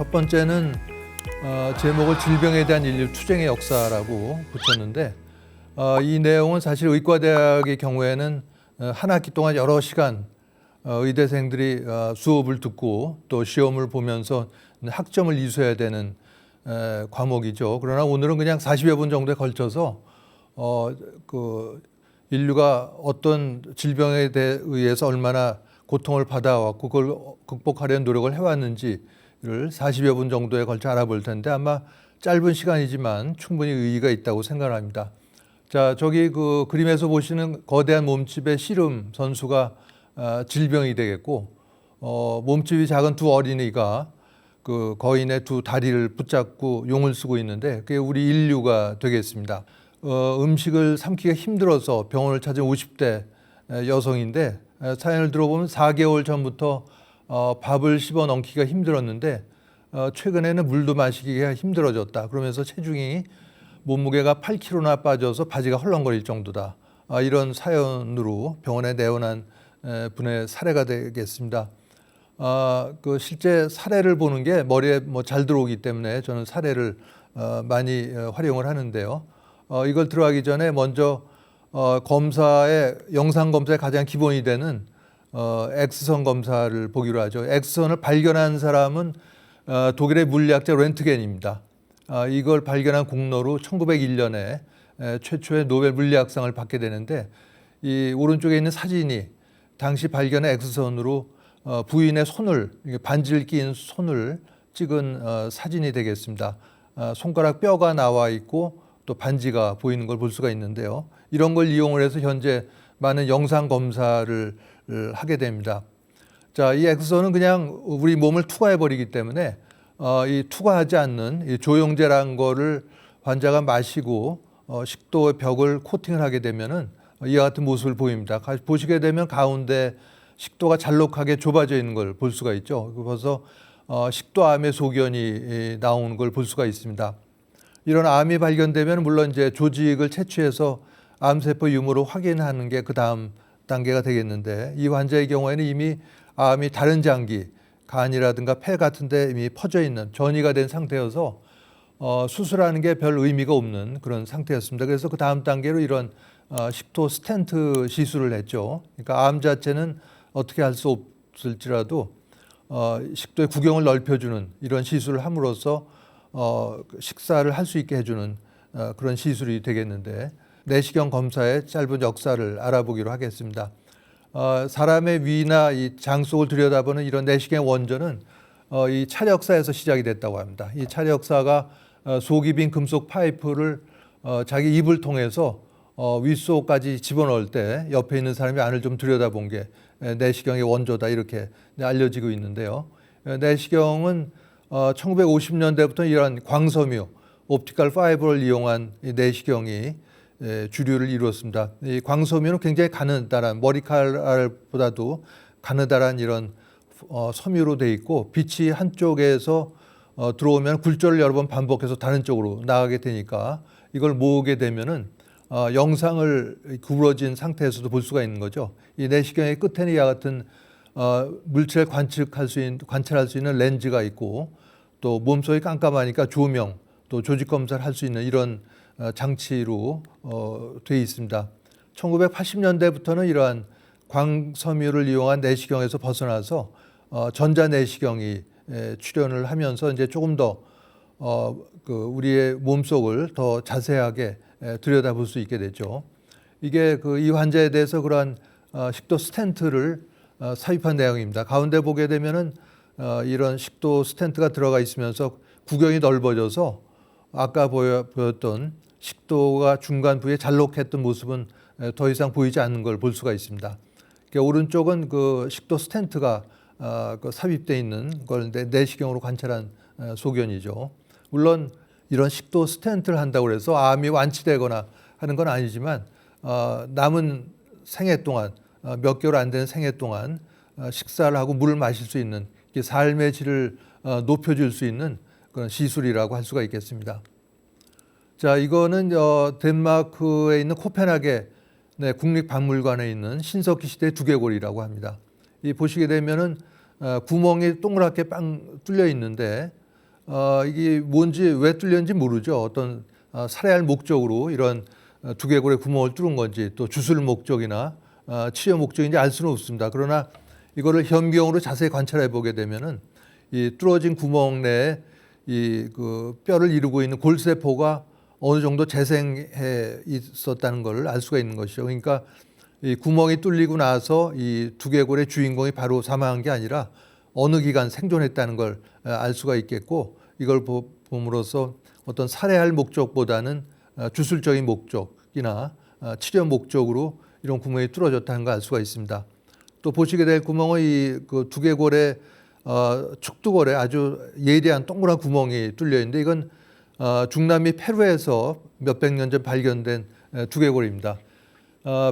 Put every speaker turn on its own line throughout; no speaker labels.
첫 번째는 제목을 질병에 대한 인류 투쟁의 역사라고 붙였는데 이 내용은 사실 의과대학의 경우에는 한 학기 동안 여러 시간 의대생들이 수업을 듣고 또 시험을 보면서 학점을 이수해야 되는 과목이죠. 그러나 오늘은 그냥 40여 분 정도에 걸쳐서 인류가 어떤 질병에 의해서 얼마나 고통을 받아왔고 그걸 극복하려는 노력을 해왔는지를 40여 분 정도에 걸쳐 알아볼 텐데 아마 짧은 시간이지만 충분히 의의가 있다고 생각합니다. 자, 저기 그 그림에서 보시는 거대한 몸집의 씨름 선수가 질병이 되겠고 몸집이 작은 두 어린이가 그 거인의 두 다리를 붙잡고 용을 쓰고 있는데 그게 우리 인류가 되겠습니다. 음식을 삼키기가 힘들어서 병원을 찾은 50대 여성인데 사연을 들어보면 4개월 전부터 밥을 씹어 넘기기가 힘들었는데 최근에는 물도 마시기가 힘들어졌다. 그러면서 체중이 몸무게가 8kg나 빠져서 바지가 헐렁거릴 정도다. 이런 사연으로 병원에 내원한 분의 사례가 되겠습니다. 그 실제 사례를 보는 게 머리에 잘 들어오기 때문에 저는 사례를 많이 활용을 하는데요. 이걸 들어가기 전에 먼저 검사의 영상 검사의 가장 기본이 되는 X선 검사를 보기로 하죠. X선을 발견한 사람은 독일의 물리학자 렌트겐입니다. 이걸 발견한 공로로 1901년에 최초의 노벨 물리학상을 받게 되는데 이 오른쪽에 있는 사진이 당시 발견한 X선으로 부인의 손을 반지를 낀 손을 찍은 사진이 되겠습니다. 손가락 뼈가 나와 있고 또 반지가 보이는 걸 볼 수가 있는데요. 이런 걸 이용을 해서 현재 많은 영상 검사를 하게 됩니다. 자, 이 X선은 그냥 우리 몸을 투과해 버리기 때문에 이 투과하지 않는 이 조영제라는 거를 환자가 마시고 식도의 벽을 코팅을 하게 되면은 이와 같은 모습을 보입니다. 보시게 되면 가운데 식도가 잘록하게 좁아져 있는 걸 볼 수가 있죠. 그래서 식도암의 소견이 나오는 걸 볼 수가 있습니다. 이런 암이 발견되면 물론 이제 조직을 채취해서 암세포 유무로 확인하는 게 그 다음 단계가 되겠는데 이 환자의 경우에는 이미 암이 다른 장기, 간이라든가 폐 같은 데 이미 퍼져 있는 전이가 된 상태여서 수술하는 게 별 의미가 없는 그런 상태였습니다. 그래서 그 다음 단계로 이런 식도 스텐트 시술을 했죠. 그러니까 암 자체는 어떻게 할 수 없을지라도 식도의 구경을 넓혀주는 이런 시술을 함으로써 식사를 할 수 있게 해주는 그런 시술이 되겠는데 내시경 검사의 짧은 역사를 알아보기로 하겠습니다. 사람의 위나 이 장 속을 들여다보는 이런 내시경의 원전은 이 찰역사에서 시작이 됐다고 합니다. 이 찰역사가 속이 빈 금속 파이프를 자기 입을 통해서 윗속까지 집어넣을 때 옆에 있는 사람이 안을 좀 들여다본 게 내시경의 원조다 이렇게 알려지고 있는데요. 내시경은 1950년대부터 이런 광섬유, 옵티컬 파이버를 이용한 내시경이 주류를 이루었습니다. 이 광섬유는 굉장히 가느다란 머리칼보다도 가느다란 이런 섬유로 돼 있고 빛이 한쪽에서 들어오면 굴절을 여러 번 반복해서 다른 쪽으로 나가게 되니까 이걸 모으게 되면은 영상을 구부러진 상태에서도 볼 수가 있는 거죠. 이 내시경의 끝에는 이와 같은 물질을 관찰할 수 있는 렌즈가 있고 또 몸속이 깜깜하니까 조명 또 조직 검사를 할 수 있는 이런 장치로 되어 있습니다. 1980년대부터는 이러한 광섬유를 이용한 내시경에서 벗어나서 전자 내시경이 출현을 하면서 이제 조금 더 우리의 몸속을 더 자세하게 들여다볼 수 있게 되죠. 이게 이 환자에 대해서 그러한 식도 스텐트를 삽입한 내용입니다. 가운데 보게 되면은 이런 식도 스텐트가 들어가 있으면서 구경이 넓어져서 아까 보였던 식도가 중간 부위에 잘록했던 모습은 더 이상 보이지 않는 걸 볼 수가 있습니다. 오른쪽은 그 식도 스텐트가 삽입되어 있는 걸 내시경으로 관찰한 소견이죠. 물론 이런 식도 스텐트를 한다고 해서 암이 완치되거나 하는 건 아니지만 남은 생애 동안 몇 개월 안 되는 생애 동안 식사를 하고 물을 마실 수 있는 삶의 질을 높여줄 수 있는 그런 시술이라고 할 수가 있겠습니다. 자, 이거는 덴마크에 있는 코펜하겐 국립박물관에 있는 신석기 시대 두개골이라고 합니다. 이 보시게 되면은 구멍이 동그랗게 빵 뚫려 있는데 이게 뭔지 왜 뚫렸는지 모르죠. 어떤 살해할 목적으로 이런 두개골에 구멍을 뚫은 건지 또 주술 목적이나 치료 목적인지 알 수는 없습니다. 그러나 이거를 현미경으로 자세히 관찰해 보게 되면은 이 뚫어진 구멍 내에 이 그 뼈를 이루고 있는 골세포가 어느 정도 재생해 있었다는 걸 알 수가 있는 것이죠. 그러니까 이 구멍이 뚫리고 나서 이 두개골의 주인공이 바로 사망한 게 아니라 어느 기간 생존했다는 걸 알 수가 있겠고, 이걸 봄으로써 어떤 살해할 목적보다는 주술적인 목적이나 치료 목적으로 이런 구멍이 뚫어졌다는 걸 알 수가 있습니다. 또 보시게 될 구멍은 이 그 두개골의 축두골에 아주 예리한 동그란 구멍이 뚫려 있는데, 이건 중남미 페루에서 몇백 년 전 발견된 두개골입니다.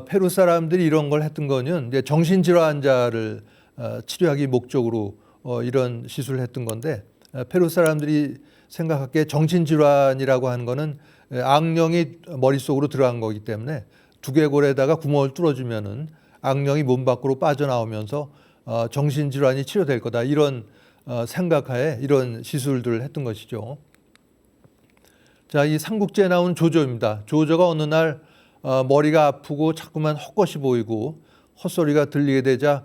페루 사람들이 이런 걸 했던 거는 이제 정신질환자를 치료하기 목적으로 이런 시술을 했던 건데, 페루 사람들이 생각하기에 정신질환이라고 하는 거는 악령이 머릿속으로 들어간 거기 때문에 두개골에다가 구멍을 뚫어주면은 악령이 몸 밖으로 빠져나오면서 정신질환이 치료될 거다, 이런 생각하에 이런 시술들을 했던 것이죠. 자, 이 삼국지에 나온 조조입니다. 조조가 어느 날 머리가 아프고 자꾸만 헛것이 보이고 헛소리가 들리게 되자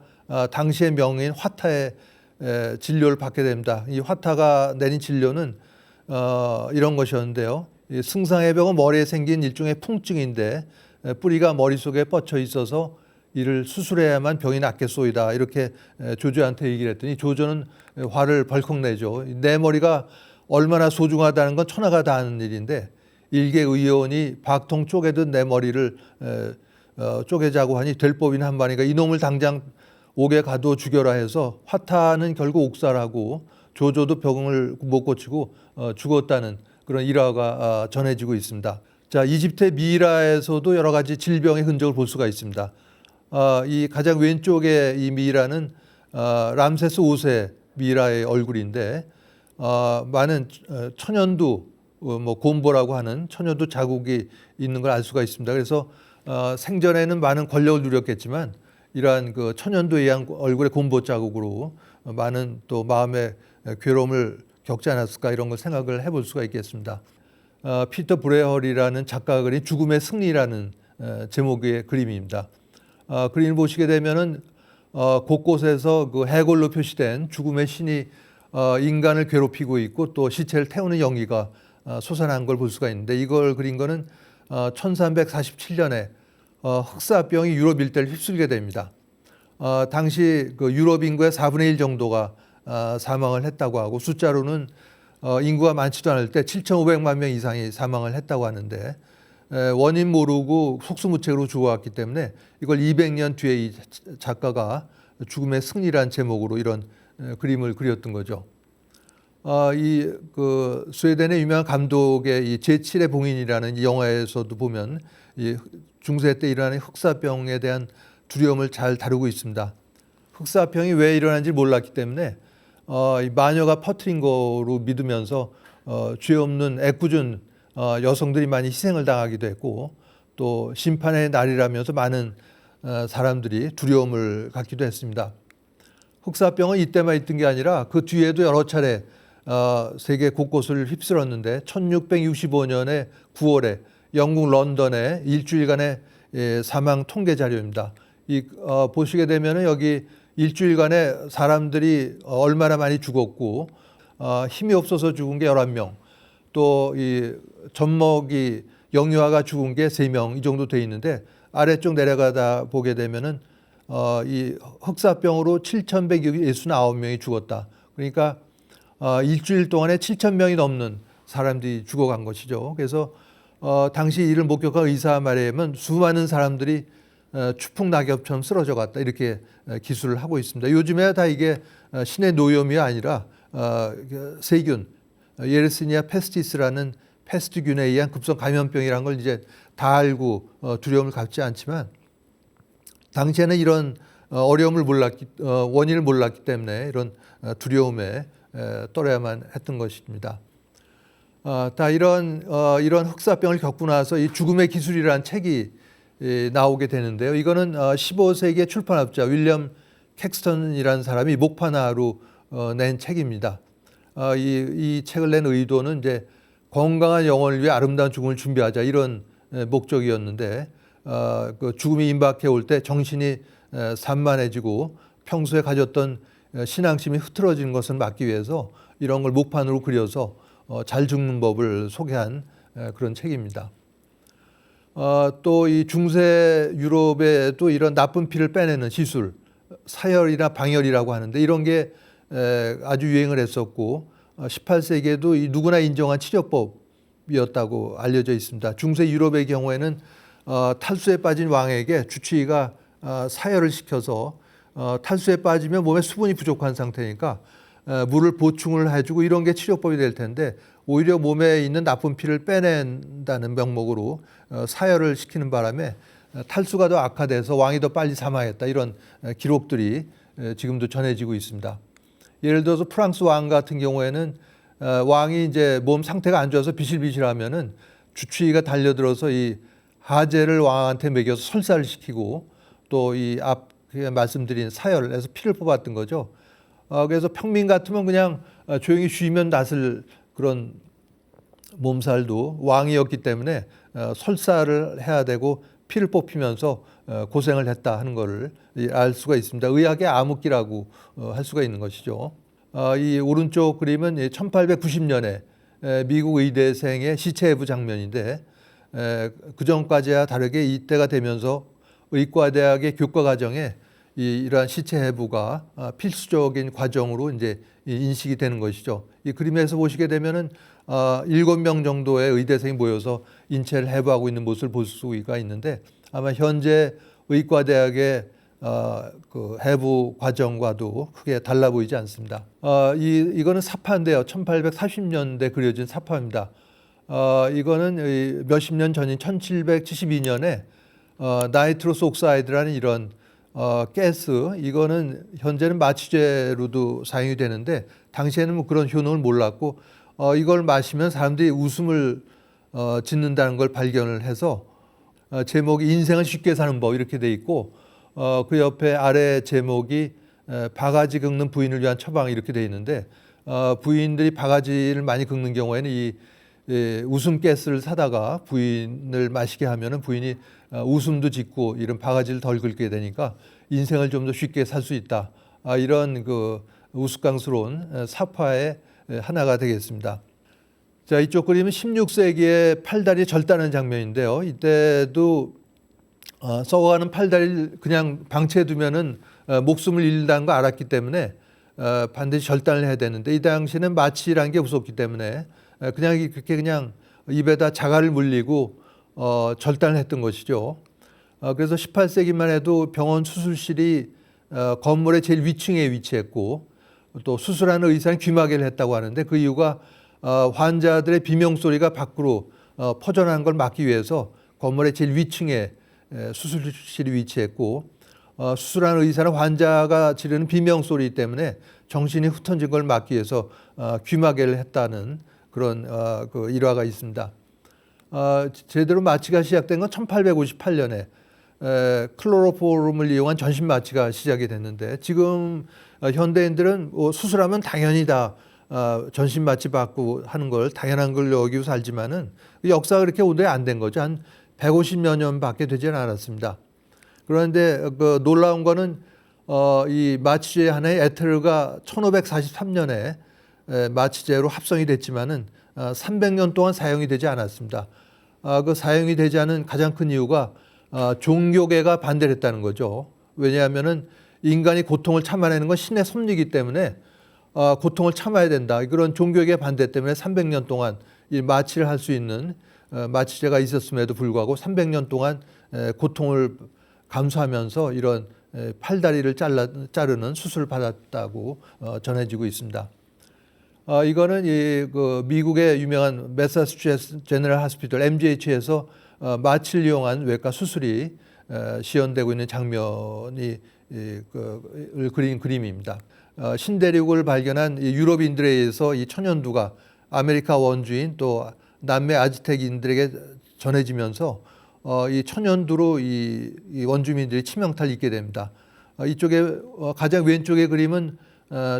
당시의 명인 화타의 진료를 받게 됩니다. 이 화타가 내린 진료는 이런 것이었는데요. 이 승상의 병은 머리에 생긴 일종의 풍증인데 뿌리가 머릿속에 뻗쳐 있어서 이를 수술해야만 병이 낫겠소이다, 이렇게 조조한테 얘기를 했더니 조조는 화를 벌컥 내죠. 내 머리가 얼마나 소중하다는 건 천하가 다 아는 일인데 일개 의원이 박통 쪼개듯 내 머리를 쪼개자고 하니 될 법이나 한 바니까 이놈을 당장 옥에 가둬 죽여라 해서 화타는 결국 옥살하고 조조도 병을 못 고치고 죽었다는 그런 일화가 전해지고 있습니다. 자, 이집트의 미이라에서도 여러 가지 질병의 흔적을 볼 수가 있습니다. 이 가장 왼쪽에 이 미이라는 람세스 5세 미이라의 얼굴인데 많은 천연두 곰보라고 하는 천연두 자국이 있는 걸 알 수가 있습니다. 그래서 생전에는 많은 권력을 누렸겠지만 이러한 그 천연두에 의한 얼굴의 곰보 자국으로 많은 또 마음의 괴로움을 겪지 않았을까, 이런 걸 생각을 해볼 수가 있겠습니다. 피터 브레헐이라는 작가가 그린 죽음의 승리라는 제목의 그림입니다. 그림을 보시게 되면은 곳곳에서 그 해골로 표시된 죽음의 신이 인간을 괴롭히고 있고 또 시체를 태우는 연기가 솟아난 걸 볼 수가 있는데, 이걸 그린 거는 1347년에 흑사병이 유럽 일대를 휩쓸게 됩니다. 당시 그 유럽 인구의 4분의 1 정도가 사망을 했다고 하고, 숫자로는 인구가 많지도 않을 때 7,500만 명 이상이 사망을 했다고 하는데, 원인 모르고 속수무책으로 죽어왔기 때문에 이걸 200년 뒤에 이 작가가 죽음의 승리란 제목으로 이런 그림을 그렸던 거죠. 이 그 스웨덴의 유명한 감독의 이 제7의 봉인이라는 이 영화에서도 보면 이 중세 때 일어나는 흑사병에 대한 두려움을 잘 다루고 있습니다. 흑사병이 왜 일어난지 몰랐기 때문에 이 마녀가 퍼뜨린 거로 믿으면서 죄 없는 애꿎은 여성들이 많이 희생을 당하기도 했고, 또 심판의 날이라면서 많은 사람들이 두려움을 갖기도 했습니다. 흑사병은 이때만 있던 게 아니라 그 뒤에도 여러 차례 세계 곳곳을 휩쓸었는데 1665년에 9월에 영국 런던의 일주일간의 사망 통계 자료입니다. 보시게 되면 여기 일주일간에 사람들이 얼마나 많이 죽었고 힘이 없어서 죽은 게 11명, 또 이 젖먹이 영유아가 죽은 게 3명, 이 정도 돼 있는데, 아래쪽 내려가다 보게 되면은 이 흑사병으로 7,169명이 죽었다. 그러니까 일주일 동안에 7,000명이 넘는 사람들이 죽어간 것이죠. 그래서 당시 이를 목격한 의사 말에는 수많은 사람들이 추풍낙엽처럼 쓰러져 갔다, 이렇게 기술을 하고 있습니다. 요즘에 다 이게 신의 노염이 아니라 세균, 예르시니아 페스티스라는 패스트균에 의한 급성 감염병이라는 걸 이제 다 알고 두려움을 갖지 않지만, 당시에는 이런 어려움을 원인을 몰랐기 때문에 이런 두려움에 떨어야만 했던 것입니다. 다 이런 흑사병을 겪고 나서 이 죽음의 기술이라는 책이 나오게 되는데요. 이거는 15세기의 출판업자 윌리엄 캑스턴이라는 사람이 목판화로 낸 책입니다. 이 책을 낸 의도는 이제 건강한 영혼을 위해 아름다운 죽음을 준비하자 이런 목적이었는데 그 죽음이 임박해 올 때 정신이 산만해지고 평소에 가졌던 신앙심이 흐트러지는 것을 막기 위해서 이런 걸 목판으로 그려서 잘 죽는 법을 소개한 그런 책입니다. 또 이 중세 유럽에도 이런 나쁜 피를 빼내는 시술, 사혈이나 방혈이라고 하는데 이런 게 아주 유행을 했었고 18세기에도 이 누구나 인정한 치료법이었다고 알려져 있습니다. 중세 유럽의 경우에는 탈수에 빠진 왕에게 주치의가 사혈을 시켜서 탈수에 빠지면 몸에 수분이 부족한 상태니까 물을 보충을 해주고 이런 게 치료법이 될 텐데 오히려 몸에 있는 나쁜 피를 빼낸다는 명목으로 사혈을 시키는 바람에 탈수가 더 악화돼서 왕이 더 빨리 사망했다 이런 기록들이 지금도 전해지고 있습니다. 예를 들어서 프랑스 왕 같은 경우에는 왕이 이제 몸 상태가 안 좋아서 비실비실하면은 주치의가 달려들어서 이 하제를 왕한테 먹여서 설사를 시키고 또 이 앞에 말씀드린 사혈에서 피를 뽑았던 거죠. 그래서 평민 같으면 그냥 조용히 쉬면 낫을 그런 몸살도 왕이었기 때문에 설사를 해야 되고 피를 뽑히면서 고생을 했다 하는 것을 알 수가 있습니다. 의학의 암흑기라고 할 수가 있는 것이죠. 이 오른쪽 그림은 1890년에 미국 의대생의 시체 해부 장면인데 그 전까지와 다르게 이때가 되면서 의과대학의 교과 과정에 이러한 시체 해부가 필수적인 과정으로 이제 인식이 되는 것이죠. 이 그림에서 보시게 되면은 7명 정도의 의대생이 모여서 인체를 해부하고 있는 모습을 볼 수가 있는데 아마 현재 의과대학의 그 해부 과정과도 크게 달라 보이지 않습니다. 이거는 사파인데요. 1840년대 그려진 사파입니다. 이거는 몇십 년 전인 1772년에 나이트로스 옥사이드라는 이런 가스, 이거는 현재는 마취제로도 사용이 되는데 당시에는 뭐 그런 효능을 몰랐고 이걸 마시면 사람들이 웃음을 짓는다는 걸 발견을 해서 제목이 인생을 쉽게 사는 법 이렇게 돼 있고 그 옆에 아래 제목이 바가지 긁는 부인을 위한 처방 이렇게 돼 있는데 부인들이 바가지를 많이 긁는 경우에는 이 웃음 가스를 사다가 부인을 마시게 하면은 부인이 웃음도 짓고 이런 바가지를 덜 긁게 되니까 인생을 좀 더 쉽게 살 수 있다. 이런 그 우스꽝스러운 사파의 하나가 되겠습니다. 자, 이쪽 그림은 16세기의 팔다리 절단하는 장면인데요. 이때도 썩어가는 팔다리를 그냥 방치해 두면은 목숨을 잃는다는 거 알았기 때문에 반드시 절단을 해야 되는데 이 당시에는 마취라는 게 없었기 때문에 그냥 그렇게 그냥 입에다 자갈을 물리고 절단을 했던 것이죠. 그래서 18세기만 해도 병원 수술실이 건물의 제일 위층에 위치했고 또 수술하는 의사는 귀마개를 했다고 하는데 그 이유가 환자들의 비명 소리가 밖으로 퍼져나가는 걸 막기 위해서 건물의 제일 위층에 수술실이 위치했고 수술하는 의사는 환자가 지르는 비명 소리 때문에 정신이 흩어진 걸 막기 위해서 귀마개를 했다는 그런 그 일화가 있습니다. 제대로 마취가 시작된 건 1858년에 클로로폼을 이용한 전신 마취가 시작이 됐는데 지금 현대인들은 수술하면 당연히 다 전신 마취 받고 하는 걸 당연한 걸 여기고 살지만은 역사가 그렇게 오래 안 된 거죠. 한 150여 년밖에 되지는 않았습니다. 그런데 그 놀라운 거는 이 마취제 하나의 에테르가 1543년에 마취제로 합성이 됐지만은 300년 동안 사용이 되지 않았습니다. 그 사용이 되지 않은 가장 큰 이유가 종교계가 반대를 했다는 거죠. 왜냐하면은 인간이 고통을 참아내는 건 신의 섭리이기 때문에 고통을 참아야 된다. 그런 종교계 반대 때문에 300년 동안 이 마취를 할 수 있는 마취제가 있었음에도 불구하고 300년 동안 고통을 감수하면서 이런 팔다리를 자르는 수술을 받았다고 전해지고 있습니다. 이거는 그 미국의 유명한 매사추세츠 제너럴 하스피털 MGH에서 마취를 이용한 외과 수술이 시연되고 있는 장면이 그린 그림입니다. 신대륙을 발견한 유럽인들에 의해서 이 천연두가 아메리카 원주인 또 남미 아즈텍인들에게 전해지면서 이 천연두로 이 원주민들이 치명타를 입게 됩니다. 이쪽에 가장 왼쪽의 그림은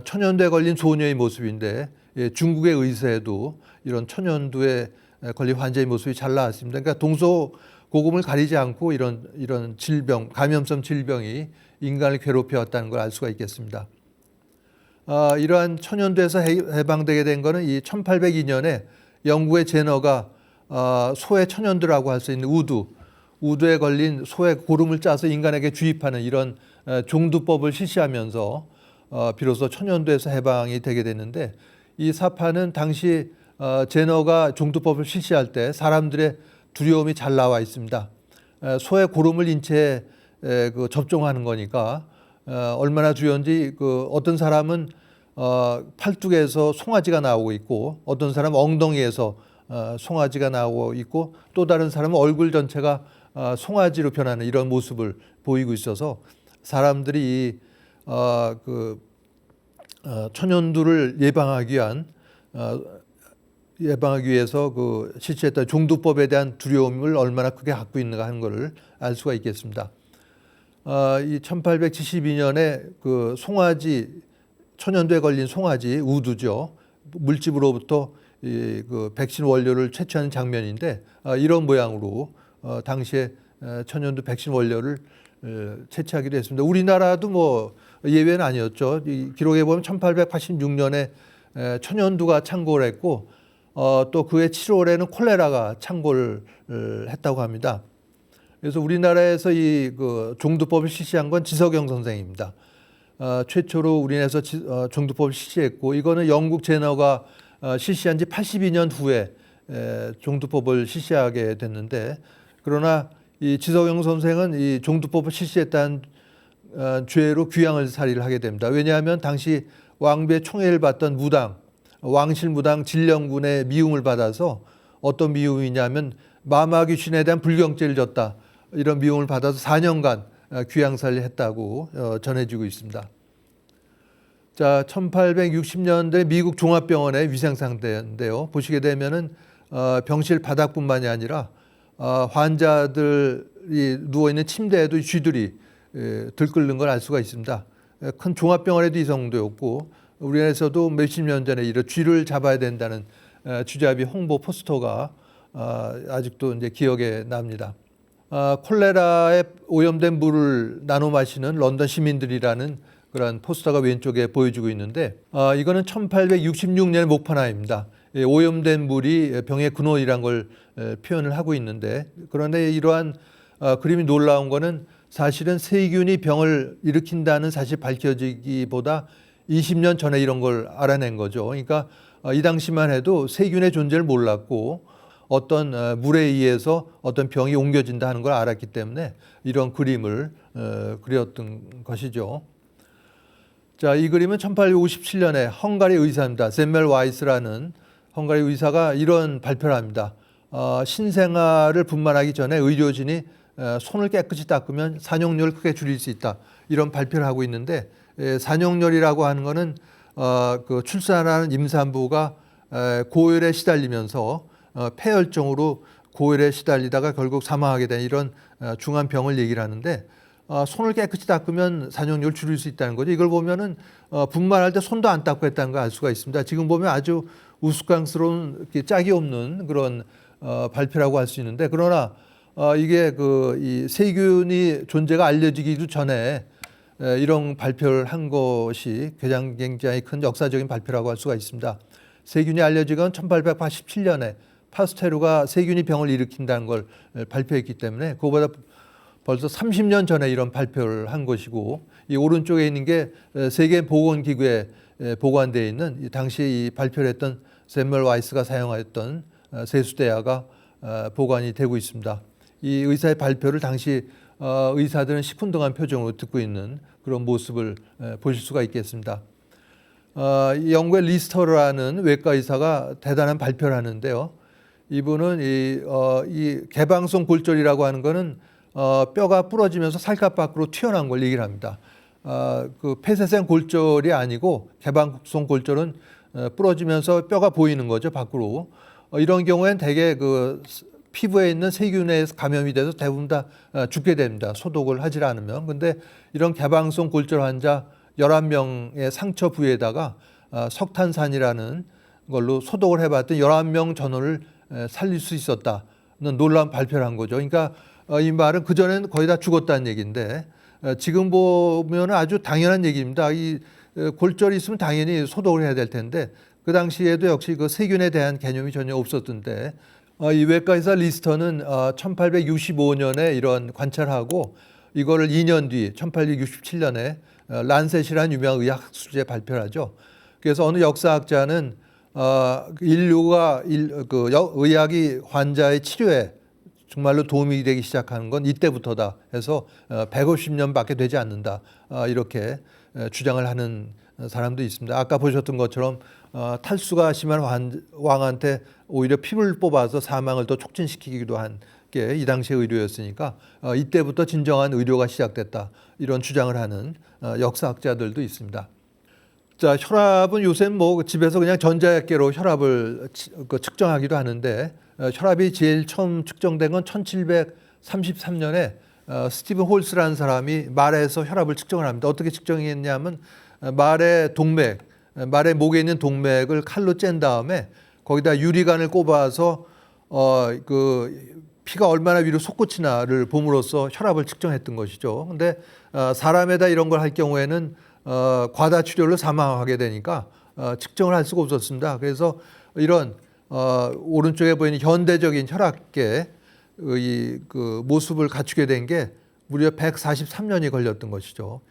천연두에 걸린 소녀의 모습인데 중국의 의사에도 이런 천연두에 걸린 환자의 모습이 잘 나왔습니다. 그러니까 동서고금을 가리지 않고 이런 질병, 감염성 질병이 인간을 괴롭혀왔다는 걸 알 수가 있겠습니다. 이러한 천연두에서 해방되게 된 것은 이 1802년에 영국의 제너가 소의 천연두라고 할 수 있는 우두에 걸린 소의 고름을 짜서 인간에게 주입하는 이런 종두법을 실시하면서 비로소 천연두에서 해방이 되게 됐는데, 이 사파는 당시 제너가 종두법을 실시할 때 사람들의 두려움이 잘 나와 있습니다. 소의 고름을 인체에 접종하는 거니까 얼마나 두려운지, 어떤 사람은 팔뚝에서 송아지가 나오고 있고, 어떤 사람은 엉덩이에서 송아지가 나오고 있고, 또 다른 사람은 얼굴 전체가 송아지로 변하는 이런 모습을 보이고 있어서 사람들이 천연두를 예방하기 위해서 실시했던 종두법에 대한 두려움을 얼마나 크게 갖고 있는가 하는 것을 알 수가 있겠습니다. 이 1872년에 천연두에 걸린 송아지, 우두죠, 물집으로부터 백신 원료를 채취하는 장면인데, 이런 모양으로 당시에 천연두 백신 원료를 채취하기도 했습니다. 우리나라도 뭐 예외는 아니었죠. 이 기록에 보면 1886년에 천연두가 창궐을 했고, 또 그해 7월에는 콜레라가 창궐을 했다고 합니다. 그래서 우리나라에서 이 종두법을 실시한 건 지석영 선생입니다. 최초로 우리나라에서 종두법을 실시했고, 이거는 영국 제너가 실시한 지 82년 후에 종두법을 실시하게 됐는데, 그러나 이 지석영 선생은 이 종두법을 실시했다는 죄로 귀양을 살이를 하게 됩니다. 왜냐하면 당시 왕비의 총애를 받던 왕실무당 진령군의 미움을 받아서, 어떤 미움이냐면 마마귀신에 대한 불경죄를 졌다, 이런 미움을 받아서 4년간 귀양살이를 했다고 전해지고 있습니다. 자, 1860년대 미국 종합병원의 위생상태인데요. 보시게 되면은 병실 바닥뿐만이 아니라 환자들이 누워있는 침대에도 쥐들이 들끓는 걸 알 수가 있습니다. 큰 종합병원에도 이 정도였고, 우리나라에서도 몇십 년 전에 이런 쥐를 잡아야 된다는 쥐잡이 홍보 포스터가 아직도 이제 기억에 납니다. 콜레라에 오염된 물을 나눠 마시는 런던 시민들이라는 그런 포스터가 왼쪽에 보여주고 있는데, 이거는 1866년의 목판화입니다. 오염된 물이 병의 근원이란 걸 표현을 하고 있는데, 그런데 이러한 그림이 놀라운 거는 사실은 세균이 병을 일으킨다는 사실 밝혀지기보다 20년 전에 이런 걸 알아낸 거죠. 그러니까 이 당시만 해도 세균의 존재를 몰랐고, 어떤 물에 의해서 어떤 병이 옮겨진다 하는 걸 알았기 때문에 이런 그림을 그렸던 것이죠. 자, 이 그림은 1857년에 헝가리 의사입니다. 샘멜 와이스라는 헝가리 의사가 이런 발표를 합니다. 신생아를 분만하기 전에 의료진이 손을 깨끗이 닦으면 산용률을 크게 줄일 수 있다, 이런 발표를 하고 있는데, 산용열이라고 하는 것은 출산하는 임산부가 고열에 시달리면서 폐혈증으로 고열에 시달리다가 결국 사망하게 된 이런 중한 병을 얘기를 하는데, 손을 깨끗이 닦으면 산용률을 줄일 수 있다는 거죠. 이걸 보면은 분만할 때 손도 안 닦고 했다는 걸 알 수가 있습니다. 지금 보면 아주 우스꽝스러운, 짝이 없는 그런 발표라고 할 수 있는데, 그러나 이게 이 세균이 존재가 알려지기도 전에 이런 발표를 한 것이 굉장히 큰 역사적인 발표라고 할 수가 있습니다. 세균이 알려진 건 1887년에 파스테르가 세균이 병을 일으킨다는 걸 발표했기 때문에, 그거보다 벌써 30년 전에 이런 발표를 한 것이고, 이 오른쪽에 있는 게 세계보건기구에 보관되어 있는 당시 이 발표를 했던 샘멜 와이스가 사용하였던 세수대야가 보관이 되고 있습니다. 이 의사의 발표를 당시 의사들은 시큰둥한 표정으로 듣고 있는 그런 모습을 보실 수가 있겠습니다. 영국의 리스터라는 외과 의사가 대단한 발표를 하는데요. 이분은 이 개방성 골절이라고 하는 거는 뼈가 부러지면서 살갗 밖으로 튀어나온 걸 얘기를 합니다. 폐쇄성 골절이 아니고 개방성 골절은 부러지면서 뼈가 보이는 거죠, 밖으로. 이런 경우에는 대개 피부에 있는 세균에 감염이 돼서 대부분 다 죽게 됩니다, 소독을 하지 않으면. 근데 이런 개방성 골절 환자 11명의 상처 부위에다가 석탄산이라는 걸로 소독을 해봤더니 11명 전원을 살릴 수 있었다는 놀라운 발표를 한 거죠. 그러니까 이 말은 그전에는 거의 다 죽었다는 얘기인데 지금 보면 아주 당연한 얘기입니다. 이 골절이 있으면 당연히 소독을 해야 될 텐데 그 당시에도 역시 그 세균에 대한 개념이 전혀 없었던데 이 외과의사 리스터는 1865년에 이런 관찰하고 이거를 2년 뒤 1867년에 란셋이라는 유명한 의학 학술지에 발표를 하죠. 그래서 어느 역사학자는 인류가 의학이 환자의 치료에 정말로 도움이 되기 시작하는 건 이때부터다 해서 150년밖에 되지 않는다 이렇게 주장을 하는 사람도 있습니다. 아까 보셨던 것처럼 탈수가 심한 왕한테 오히려 피를 뽑아서 사망을 더 촉진시키기도 한 게 이 당시의 의료였으니까 이때부터 진정한 의료가 시작됐다 이런 주장을 하는 역사학자들도 있습니다. 자, 혈압은 요새는 뭐 집에서 그냥 전자약계로 혈압을 측정하기도 하는데 혈압이 제일 처음 측정된 건 1733년에 스티븐 홀스라는 사람이 말에서 혈압을 측정을 합니다. 어떻게 측정했냐면 말의 동맥, 말의 목에 있는 동맥을 칼로 짠 다음에 거기다 유리관을 꼽아서 피가 얼마나 위로 솟구치나를 봄으로써 혈압을 측정했던 것이죠. 근데 사람에다 이런 걸 할 경우에는 과다출혈로 사망하게 되니까 측정을 할 수가 없었습니다. 그래서 이런 오른쪽에 보이는 현대적인 혈압계의 그 모습을 갖추게 된 게 무려 143년이 걸렸던 것이죠.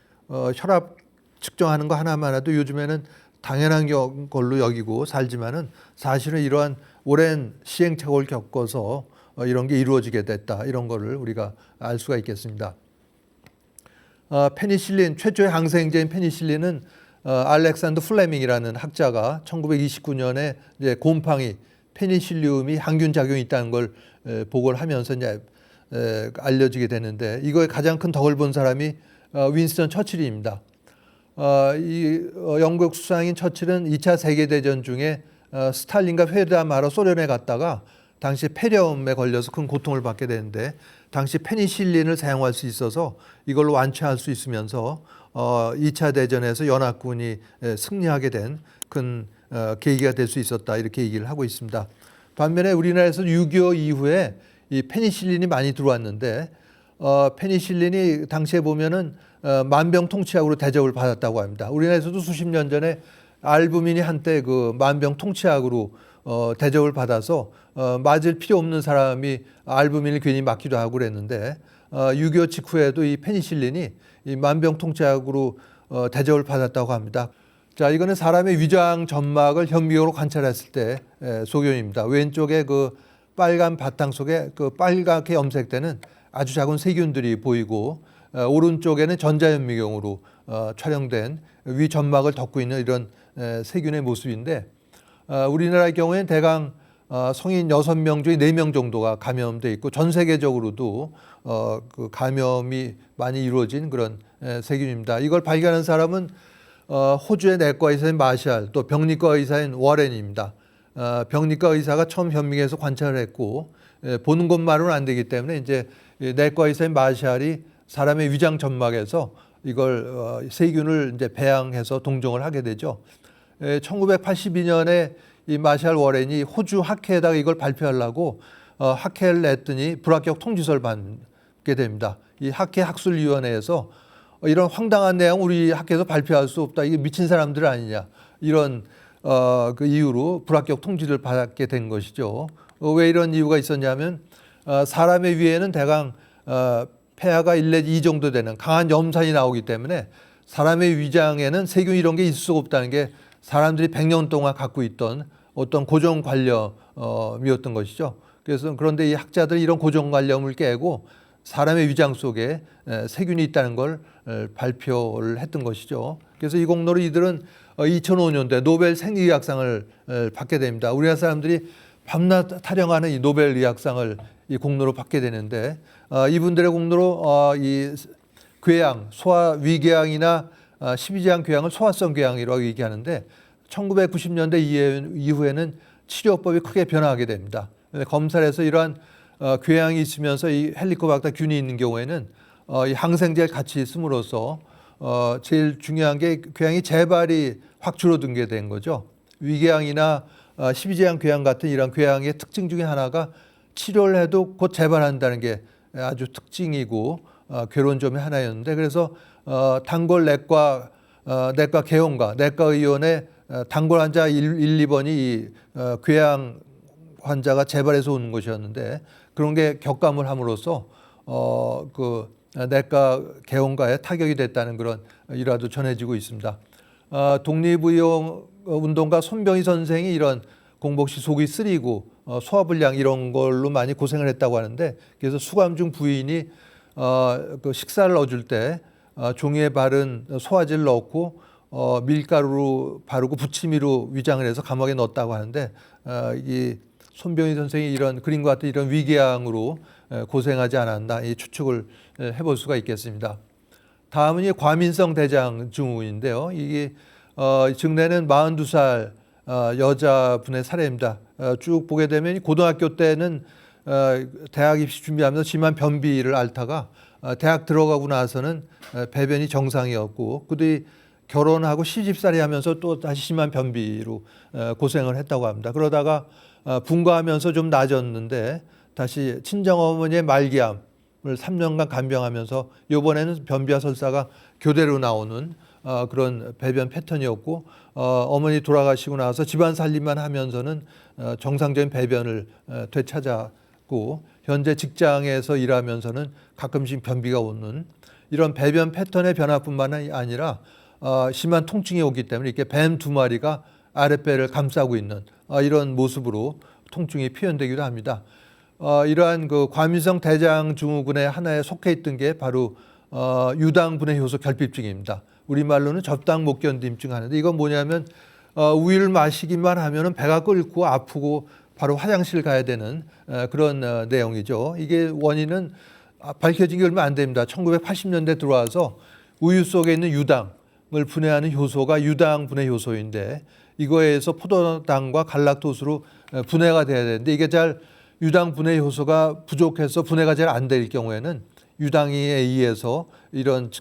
혈압 측정하는 거 하나만 해도 요즘에는 당연한 걸로 여기고 살지만은 사실은 이러한 오랜 시행착오를 겪어서 이런 게 이루어지게 됐다. 이런 거를 우리가 알 수가 있겠습니다. 페니실린, 최초의 항생제인 페니실린은 알렉산더 플레밍이라는 학자가 1929년에 이제 곰팡이, 페니실륨이 항균 작용이 있다는 걸 보고를 하면서 이제 알려지게 되는데 이거에 가장 큰 덕을 본 사람이 윈스턴 처칠입니다. 영국 수상인 처칠은 2차 세계대전 중에 스탈린과 회담하러 소련에 갔다가 당시 폐렴에 걸려서 큰 고통을 받게 되는데 당시 페니실린을 사용할 수 있어서 이걸로 완치할 수 있으면서 2차 대전에서 연합군이 승리하게 된 큰 계기가 될 수 있었다 이렇게 얘기를 하고 있습니다. 반면에 우리나라에서 6.25 이후에 이 페니실린이 많이 들어왔는데 페니실린이 당시에 보면은 만병통치약으로 대접을 받았다고 합니다. 우리나라에서도 수십 년 전에 알부민이 한때 그 만병통치약으로 대접을 받아서 맞을 필요 없는 사람이 알부민을 괜히 맞기도 하고 그랬는데 6.25 직후에도 이 페니실린이 이 만병통치약으로 대접을 받았다고 합니다. 자, 이거는 사람의 위장 점막을 현미경으로 관찰했을 때 소견입니다. 왼쪽에 그 빨간 바탕 속에 그 빨갛게 염색되는 아주 작은 세균들이 보이고 오른쪽에는 전자현미경으로 촬영된 위 점막을 덮고 있는 이런 세균의 모습인데 우리나라의 경우에는 대강 성인 6명 중에 4명 정도가 감염돼 있고 전 세계적으로도 그 감염이 많이 이루어진 그런 세균입니다. 이걸 발견한 사람은 호주의 내과 의사인 마샬 또 병리과 의사인 워렌입니다. 병리과 의사가 처음 현미경에서 관찰을 했고 보는 것만으로는 안 되기 때문에 이제 내과 의사인 마샬이 사람의 위장 점막에서 이걸 세균을 이제 배양해서 동종을 하게 되죠. 1982년에 이 마샬 워렌이 호주 학회에다가 이걸 발표하려고 학회를 냈더니 불합격 통지서를 받게 됩니다. 이 학회 학술위원회에서 이런 황당한 내용 우리 학회에서 발표할 수 없다. 이게 미친 사람들 아니냐. 이런 그 이유로 불합격 통지를 받게 된 것이죠. 왜 이런 이유가 있었냐면 사람의 위에는 대강 폐하가 1 내지 2 정도 되는 강한 염산이 나오기 때문에 사람의 위장에는 세균 이런 게 있을 수가 없다는 게 사람들이 100년 동안 갖고 있던 어떤 고정관념이었던 것이죠. 그래서 그런데 이 학자들이 이런 고정관념을 깨고 사람의 위장 속에 세균이 있다는 걸 발표를 했던 것이죠. 그래서 이 공로로 이들은 2005년도에 노벨 생리의학상을 받게 됩니다. 우리나라 사람들이 밤낮 타령하는 이 노벨 의학상을 이 공로로 받게 되는데 이분들의 공로로 이 궤양, 소화 위궤양이나 십이지향 궤양을 소화성 궤양이라고 얘기하는데 1990년대 이후에는 치료법이 크게 변화하게 됩니다. 검사를 해서 이러한 궤양이 있으면서 이 헬리코박터 균이 있는 경우에는 이 항생제를 같이 씀으로써 제일 중요한 게 궤양이 재발이 확 줄어든 게 된 거죠. 위궤양이나 십이재앙 궤양 같은 이런 궤양의 특징 중에 하나가 치료를 해도 곧 재발한다는 게 아주 특징이고 괴로운 점이 하나였는데, 그래서 단골 내과 개원가, 내과 의원의 단골 환자 1, 2번이 이 궤양 환자가 재발해서 오는 것이었는데, 그런 게 격감을 함으로써 그 내과 개원가에 타격이 됐다는 그런 일화도 전해지고 있습니다. 독립의용 운동가 손병희 선생이 이런 공복시 속이 쓰리고 소화불량 이런 걸로 많이 고생을 했다고 하는데, 그래서 수감 중 부인이 그 식사를 넣어줄 때 종이에 바른 소화제를 넣고 밀가루로 바르고 부치미로 위장을 해서 감옥에 넣었다고 하는데, 이 손병희 선생이 이런 그림과 같은 이런 위궤양으로 고생하지 않았나 이 추측을 해볼 수가 있겠습니다. 다음은 이 과민성 대장 증후군인데요. 이게 증례는 42살 여자분의 사례입니다. 쭉 보게 되면 고등학교 때는 대학 입시 준비하면서 심한 변비를 앓다가 대학 들어가고 나서는 배변이 정상이었고, 그뒤 결혼하고 시집살이 하면서 또 다시 심한 변비로 고생을 했다고 합니다. 그러다가 분가하면서 좀 나아졌는데 다시 친정어머니의 말기암을 3년간 간병하면서 이번에는 변비와 설사가 교대로 나오는 그런 배변 패턴이었고, 어머니 돌아가시고 나서 집안 살림만 하면서는 정상적인 배변을 되찾았고, 현재 직장에서 일하면서는 가끔씩 변비가 오는 이런 배변 패턴의 변화뿐만 아니라 심한 통증이 오기 때문에 이렇게 뱀 2마리가 아랫배를 감싸고 있는 이런 모습으로 통증이 표현되기도 합니다. 이러한 그 과민성 대장 증후군의 하나에 속해 있던 게 바로 유당분해 효소 결핍증입니다. 우리말로는 접당 못 견딤증 하는데, 이건 뭐냐면 우유를 마시기만 하면은 배가 끓고 아프고 바로 화장실 가야 되는 그런 내용이죠. 이게 원인은 밝혀진 게 얼마 안 됩니다. 1980년대 들어와서 우유 속에 있는 유당을 분해하는 효소가 유당 분해 효소인데, 이거에 의해서 포도당과 갈락토스로 분해가 돼야 되는데, 이게 잘 유당 분해 효소가 부족해서 분해가 잘 안 될 경우에는 유당에 의해서 이런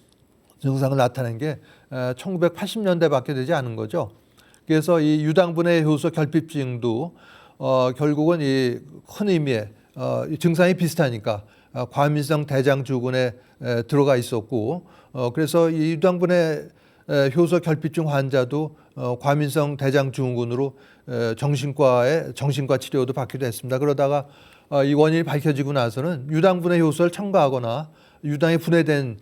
증상을 나타낸 게 1980년대밖에 되지 않은 거죠. 그래서 이 유당 분해 효소 결핍증도 결국은 이 큰 의미의 증상이 비슷하니까 과민성 대장 증후군에 들어가 있었고, 그래서 이 유당 분해 효소 결핍증 환자도 과민성 대장 증후군으로 정신과 치료도 받기도 했습니다. 그러다가 이 원인이 밝혀지고 나서는 유당 분해 효소를 첨가하거나 유당이 분해된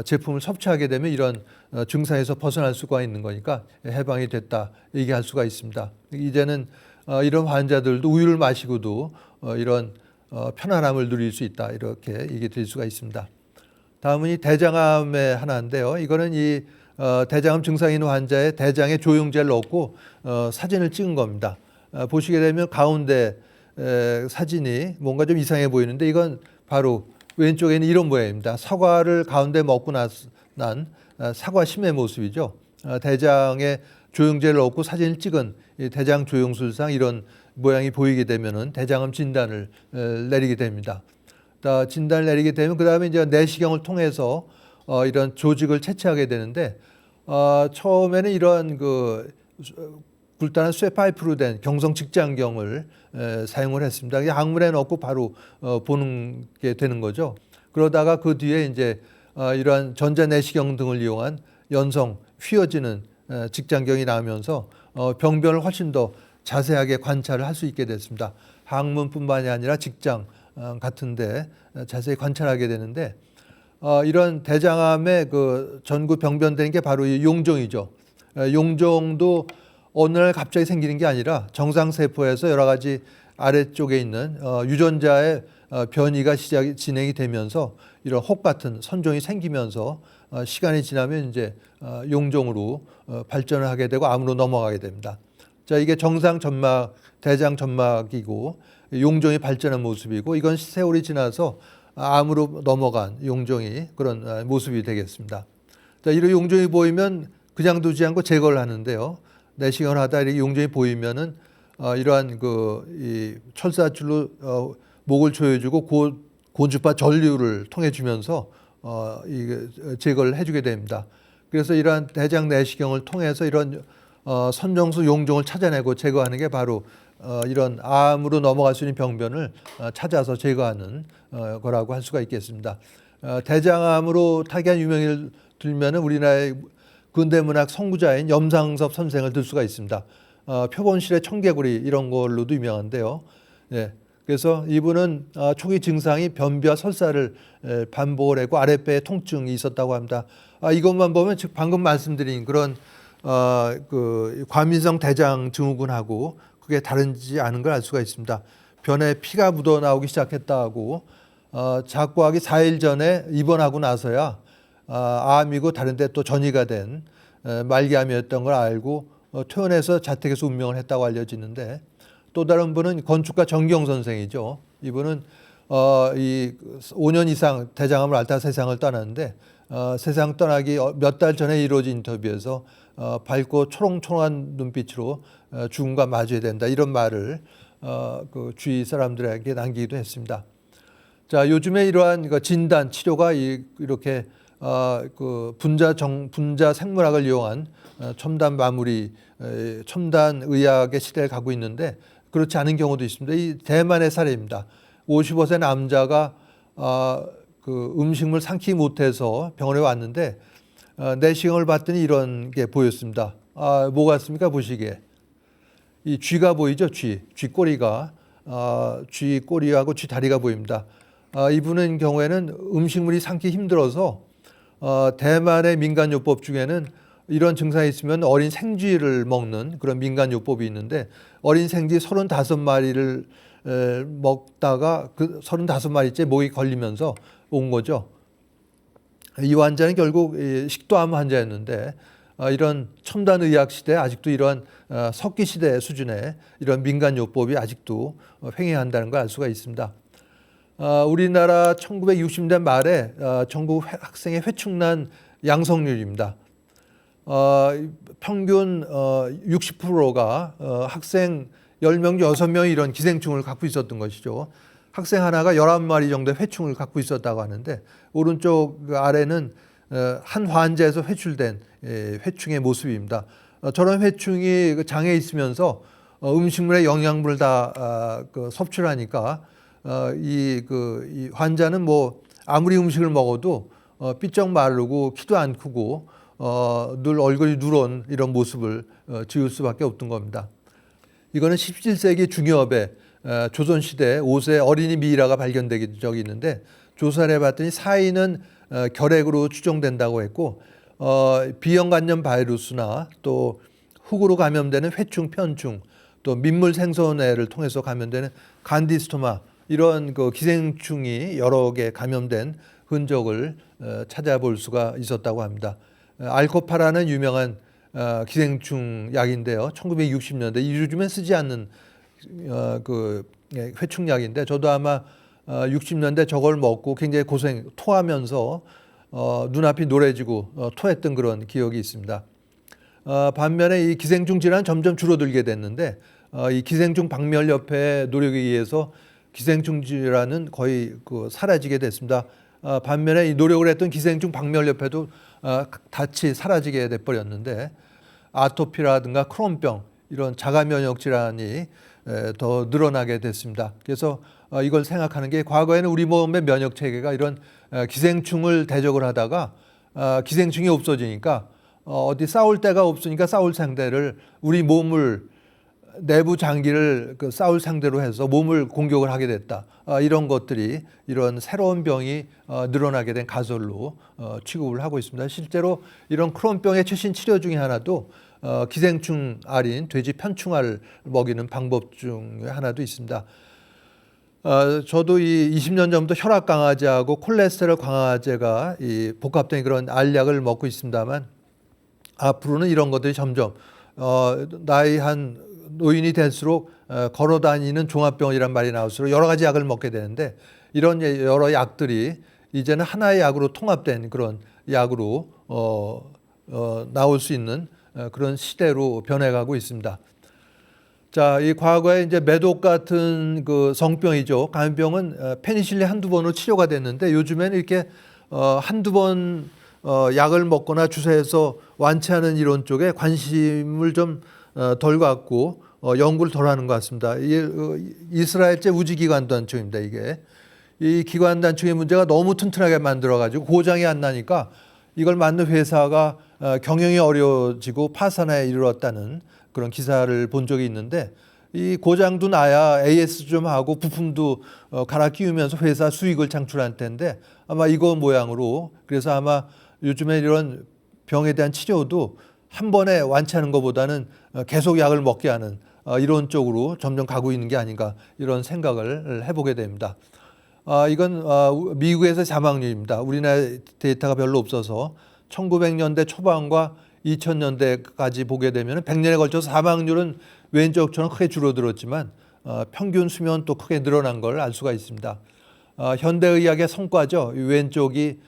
제품을 섭취하게 되면 이런 증상에서 벗어날 수가 있는 거니까 해방이 됐다 얘기할 수가 있습니다. 이제는 이런 환자들도 우유를 마시고도 이런 편안함을 누릴 수 있다, 이렇게 얘기 드릴 수가 있습니다. 다음은 이 대장암의 하나인데요. 이거는 이 대장암 증상 있는 환자의 대장에 조영제를 넣고 사진을 찍은 겁니다. 보시게 되면 가운데 사진이 뭔가 좀 이상해 보이는데, 이건 바로 왼쪽에는 이런 모양입니다. 사과를 가운데 먹고 난 사과 심의 모습이죠. 대장에 조영제를 넣고 사진을 찍은 대장 조영술상 이런 모양이 보이게 되면은 대장암 진단을 내리게 됩니다. 진단을 내리게 되면 그 다음에 이제 내시경을 통해서 이런 조직을 채취하게 되는데, 처음에는 이런 그 굴단한 쇠파이프로 된 경성 직장경을 사용을 했습니다. 항문에 넣고 바로 보는 게 되는 거죠. 그러다가 그 뒤에 이제 이러한 전자내시경 등을 이용한 연성 휘어지는 직장경이 나오면서 병변을 훨씬 더 자세하게 관찰을 할 수 있게 됐습니다. 항문뿐만이 아니라 직장 같은데 자세히 관찰하게 되는데, 이런 대장암의 그 전구 병변되는 게 바로 이 용종이죠. 용종도 어느 날 갑자기 생기는 게 아니라 정상세포에서 여러 가지 아래쪽에 있는 유전자의 변이가 진행이 되면서 이런 혹 같은 선종이 생기면서 시간이 지나면 이제 용종으로 발전을 하게 되고 암으로 넘어가게 됩니다. 자, 이게 정상 점막, 대장 점막이고 용종이 발전한 모습이고, 이건 세월이 지나서 암으로 넘어간 용종이 그런 모습이 되겠습니다. 자, 이런 용종이 보이면 그냥 두지 않고 제거를 하는데요. 내시경을 하다 이렇게 용종이 보이면은 이러한 이 철사줄로 목을 조여주고 고주파 전류를 통해 주면서 제거를 해주게 됩니다. 그래서 이러한 대장 내시경을 통해서 이런 선정수 용종을 찾아내고 제거하는 게 바로 이런 암으로 넘어갈 수 있는 병변을 찾아서 제거하는 거라고 할 수가 있겠습니다. 대장암으로 타기한 유명인을 들면은 우리나라의 근대문학 선구자인 염상섭 선생을 들 수가 있습니다. 표본실의 청개구리 이런 걸로도 유명한데요. 예. 그래서 이분은 초기 증상이 변비와 설사를 반복을 했고 아랫배에 통증이 있었다고 합니다. 이것만 보면 즉 방금 말씀드린 그런 그 과민성 대장 증후군하고 그게 다르지 않은 걸 알 수가 있습니다. 변에 피가 묻어 나오기 시작했다고 작고하기 4일 전에 입원하고 나서야 암이고 다른데 또 전이가 된 말기암이었던 걸 알고 퇴원해서 자택에서 운명을 했다고 알려지는데, 또 다른 분은 건축가 정기영 선생이죠. 이분은 이 5년 이상 대장암을 앓다 세상을 떠났는데 세상 떠나기 몇 달 전에 이루어진 인터뷰에서 밝고 초롱초롱한 눈빛으로 죽음과 마주해야 된다 이런 말을 그 주위 사람들에게 남기기도 했습니다. 자, 요즘에 이러한 진단 치료가 이렇게 그 분자 생물학을 이용한 첨단 마무리, 첨단 의학의 시대를 가고 있는데 그렇지 않은 경우도 있습니다. 이 대만의 사례입니다. 55세 남자가 그 음식물 삼키지 못해서 병원에 왔는데 내시경을 봤더니 이런 게 보였습니다. 뭐 같습니까? 보시기에 이 쥐가 보이죠? 쥐 꼬리가 쥐 꼬리하고 쥐 다리가 보입니다. 이분은 경우에는 음식물이 삼기 힘들어서 대만의 민간요법 중에는 이런 증상이 있으면 어린 생쥐를 먹는 그런 민간요법이 있는데 어린 생쥐 35마리를 먹다가 그 35마리째 목이 걸리면서 온 거죠. 이 환자는 결국 식도암 환자였는데 이런 첨단 의학 시대에 아직도 이런 석기 시대 수준의 이런 민간요법이 아직도 횡행한다는 걸 알 수가 있습니다. 우리나라 1960년대 말에 전국 학생의 회충난 양성률입니다. 평균 60%가 학생 10명, 6명이 이런 기생충을 갖고 있었던 것이죠. 학생 하나가 11마리 정도의 회충을 갖고 있었다고 하는데 오른쪽 아래는 한 환자에서 회출된 회충의 모습입니다. 저런 회충이 장에 있으면서 음식물의 영양분을 다 섭취하니까 이 환자는 뭐 아무리 음식을 먹어도 삐쩍 마르고 키도 안 크고 늘 얼굴이 누런 이런 모습을 지을 수밖에 없던 겁니다. 이거는 17세기 중엽에 조선시대 5세 어린이 미이라가 발견된 적이 있는데 조사를 해봤더니 사인은 결핵으로 추정된다고 했고 비형간염 바이러스나 또 흙으로 감염되는 회충, 편충, 또 민물 생선회를 통해서 감염되는 간디스토마 이런 그 기생충이 여러 개 감염된 흔적을 찾아볼 수가 있었다고 합니다. 알코파라는 유명한 기생충 약인데요. 1960년대 요즘엔 쓰지 않는 그 회충약인데 저도 아마 60년대 저걸 먹고 굉장히 토하면서 눈앞이 노래지고 토했던 그런 기억이 있습니다. 반면에 이 기생충 질환은 점점 줄어들게 됐는데 이 기생충 박멸협회의 노력에 의해서 기생충 질환은 거의 사라지게 됐습니다. 반면에 이 노력을 했던 기생충 박멸협회도 다치 사라지게 돼버렸는데 아토피라든가 크론병 이런 자가 면역 질환이 더 늘어나게 됐습니다. 그래서 이걸 생각하는 게 과거에는 우리 몸의 면역 체계가 이런 기생충을 대적을 하다가 기생충이 없어지니까 어디 싸울 데가 없으니까 싸울 상대를 우리 몸을 내부 장기를 싸울 상대로 해서 몸을 공격을 하게 됐다. 이런 것들이 이런 새로운 병이 늘어나게 된 가설로 취급을 하고 있습니다. 실제로 이런 크론병의 최신 치료 중에 하나도 기생충 알인 돼지 편충알을 먹이는 방법 중에 하나도 있습니다. 저도 이 20년 전부터 혈압 강화제하고 콜레스테롤 강화제가 이 복합된 그런 알약을 먹고 있습니다만 앞으로는 이런 것들이 점점 나이 한 노인이 될수록 걸어 다니는 종합병이란 말이 나올수록 여러 가지 약을 먹게 되는데 이런 여러 약들이 이제는 하나의 약으로 통합된 그런 약으로 나올 수 있는 그런 시대로 변해가고 있습니다. 자, 이 과거에 이제 매독 같은 그 성병이죠. 감염병은 페니실린 한두 번으로 치료가 됐는데 요즘에는 이렇게 한두 번 약을 먹거나 주사해서 완치하는 이론 쪽에 관심을 좀 덜 갖고 연구를 덜 하는 것 같습니다. 이스라엘제 우주기관단총입니다. 이게 이 기관단총의 문제가 너무 튼튼하게 만들어가지고 고장이 안 나니까 이걸 만든 회사가 경영이 어려워지고 파산에 이르렀다는 그런 기사를 본 적이 있는데, 이 고장도 나야 AS 좀 하고 부품도 갈아 끼우면서 회사 수익을 창출할 텐데 아마 이거 모양으로, 그래서 아마 요즘에 이런 병에 대한 치료도 한 번에 완치하는 것보다는 계속 약을 먹게 하는 이런 쪽으로 점점 가고 있는 게 아닌가, 이런 생각을 해보게 됩니다. 이건 미국에서 사망률입니다. 우리나라 데이터가 별로 없어서 1900년대 초반과 2000년대까지 보게 되면 100년에 걸쳐서 사망률은 왼쪽처럼 크게 줄어들었지만 평균 수명은 또 크게 늘어난 걸 알 수가 있습니다. 현대의학의 성과죠. 왼쪽이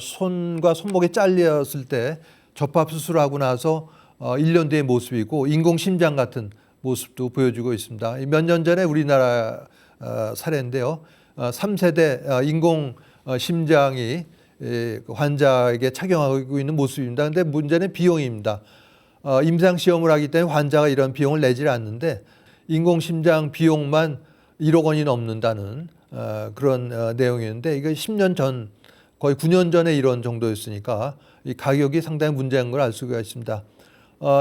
손과 손목이 잘렸을 때 접합 수술하고 나서 1년 뒤의 모습이고, 인공심장 같은 모습도 보여주고 있습니다. 몇 년 전에 우리나라 사례인데요. 3세대 인공심장이 환자에게 착용하고 있는 모습입니다. 그런데 문제는 비용입니다. 임상시험을 하기 때문에 환자가 이런 비용을 내질 않는데 인공심장 비용만 1억 원이 넘는다는 그런 내용이었는데, 이거 10년 전, 거의 9년 전에 이런 정도였으니까 이 가격이 상당히 문제인 걸 알 수가 있습니다.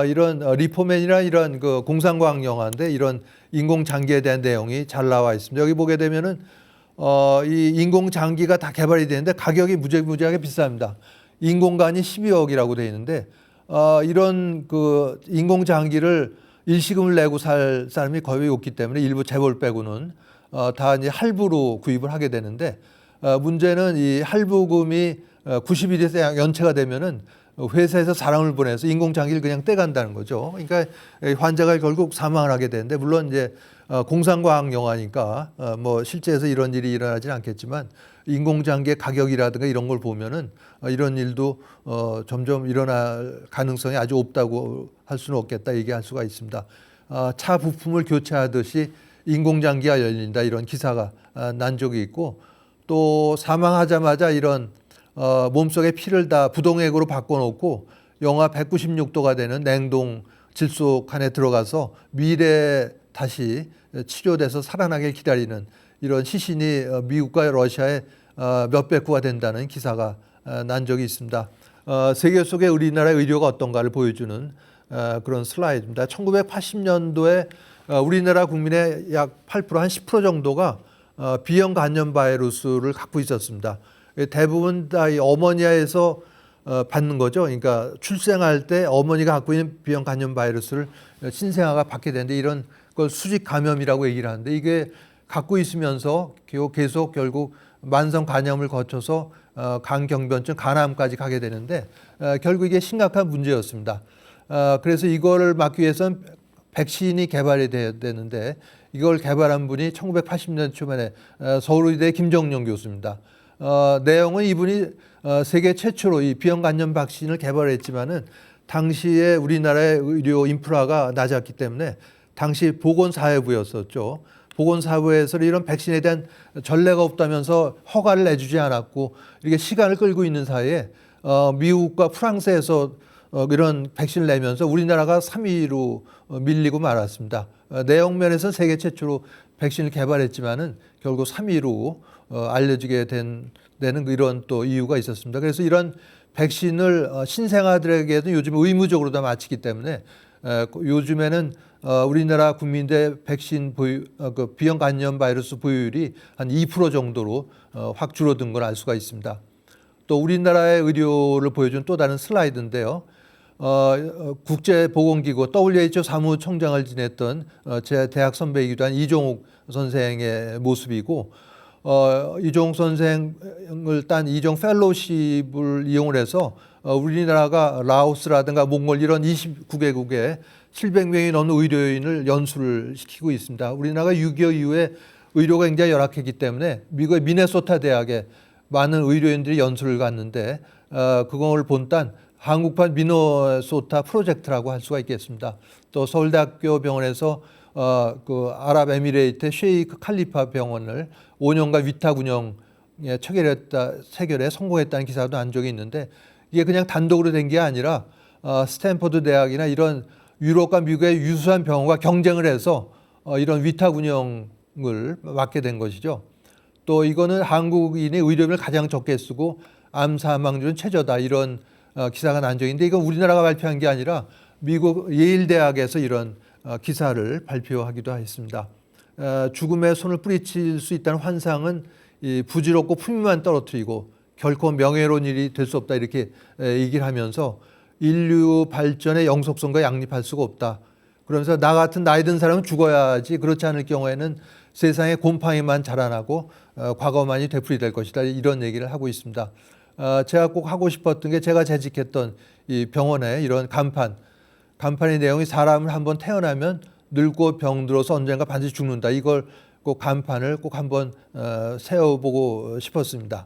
이런 리포맨이나 이런 그 공상과학 영화인데 이런 인공장기에 대한 내용이 잘 나와 있습니다. 여기 보게 되면은 이 인공장기가 다 개발이 되는데 가격이 무지하게 비쌉니다. 인공관이 12억이라고 되어 있는데 이런 그 인공장기를 일시금을 내고 살 사람이 거의 없기 때문에 일부 재벌 빼고는 다 이제 할부로 구입을 하게 되는데, 문제는 이 할부금이 90일이 연체가 되면은 회사에서 사람을 보내서 인공장기를 그냥 떼간다는 거죠. 그러니까 환자가 결국 사망을 하게 되는데, 물론 이제 공상과학 영화니까 뭐 실제에서 이런 일이 일어나지는 않겠지만 인공장기의 가격이라든가 이런 걸 보면은 이런 일도 점점 일어날 가능성이 아주 없다고 할 수는 없겠다 얘기할 수가 있습니다. 차 부품을 교체하듯이 인공장기가 열린다, 이런 기사가 난 적이 있고, 또 사망하자마자 이런 몸속의 피를 다 부동액으로 바꿔놓고 영하 196도가 되는 냉동 질소 칸에 들어가서 미래에 다시 치료돼서 살아나길 기다리는 이런 시신이 미국과 러시아에 몇백 구가 된다는 기사가 난 적이 있습니다. 세계 속의 우리나라의 의료가 어떤가를 보여주는 그런 슬라이드입니다. 1980년도에 우리나라 국민의 약 8%, 한 10% 정도가 B형 간염 바이러스를 갖고 있었습니다. 대부분 다 이 어머니아에서 받는 거죠. 그러니까 출생할 때 어머니가 갖고 있는 B형 간염 바이러스를 신생아가 받게 되는데, 이런 걸 수직 감염이라고 얘기를 하는데, 이게 갖고 있으면서 계속 결국 만성 간염을 거쳐서 간경변증, 간암까지 가게 되는데 결국 이게 심각한 문제였습니다. 그래서 이거를 막기 위해서는 백신이 개발이 돼야 되는데, 이걸 개발한 분이 1980년 초반에 서울의대 김정용 교수입니다. 내용은 이분이 세계 최초로 이 B형 간염 백신을 개발했지만은 당시에 우리나라의 의료 인프라가 낮았기 때문에, 당시 보건사회부였었죠. 보건사회에서 이런 백신에 대한 전례가 없다면서 허가를 내주지 않았고, 이렇게 시간을 끌고 있는 사이에 미국과 프랑스에서 이런 백신을 내면서 우리나라가 3위로 밀리고 말았습니다. 내용 면에서 세계 최초로 백신을 개발했지만은 결국 3위로 알려지게 되는 이런 또 이유가 있었습니다. 그래서 이런 백신을 신생아들에게도 요즘 의무적으로 다 마치기 때문에 요즘에는 우리나라 국민들 백신 보유, 그 B형 간염 바이러스 보유율이 한 2% 정도로 확 줄어든 걸 알 수가 있습니다. 또 우리나라의 의료를 보여준 또 다른 슬라이드인데요. 국제보건기구 WHO 사무총장을 지냈던 제 대학 선배이기도 한 이종욱 선생의 모습이고, 이종욱 선생을 딴 이종 펠로우십을 이용을 해서 우리나라가 라오스라든가 몽골 이런 29개국에 700명이 넘는 의료인을 연수를 시키고 있습니다. 우리나라가 6.25 이후에 의료가 굉장히 열악했기 때문에 미국의 미네소타 대학에 많은 의료인들이 연수를 갔는데 그걸 본딴 한국판 미네소타 프로젝트라고 할 수가 있겠습니다. 또 서울대학교 병원에서 그 아랍에미레이트 셰이크 칼리파 병원을 5년간 위탁 운영에 체결에 성공했다는 기사도 난 적이 있는데, 이게 그냥 단독으로 된 게 아니라 스탠퍼드 대학이나 이런 유럽과 미국의 유수한 병원과 경쟁을 해서 이런 위탁 운영을 맡게 된 것이죠. 또 이거는 한국인의 의료비를 가장 적게 쓰고 암 사망률은 최저다 이런 기사가 난 적인데 이건 우리나라가 발표한 게 아니라 미국 예일 대학에서 이런 기사를 발표하기도 했습니다. 죽음의 손을 뿌리칠 수 있다는 환상은 부질없고 품위만 떨어뜨리고 결코 명예로운 일이 될 수 없다 이렇게 얘기를 하면서 인류 발전의 영속성과 양립할 수가 없다. 그러면서 나 같은 나이 든 사람은 죽어야지 그렇지 않을 경우에는 세상에 곰팡이만 자라나고 과거만이 되풀이될 것이다 이런 얘기를 하고 있습니다. 제가 꼭 하고 싶었던 게 제가 재직했던 이 병원의 이런 간판의 내용이 사람을 한번 태어나면 늙고 병들어서 언젠가 반드시 죽는다. 이걸 꼭 간판을 꼭 한번 세워보고 싶었습니다.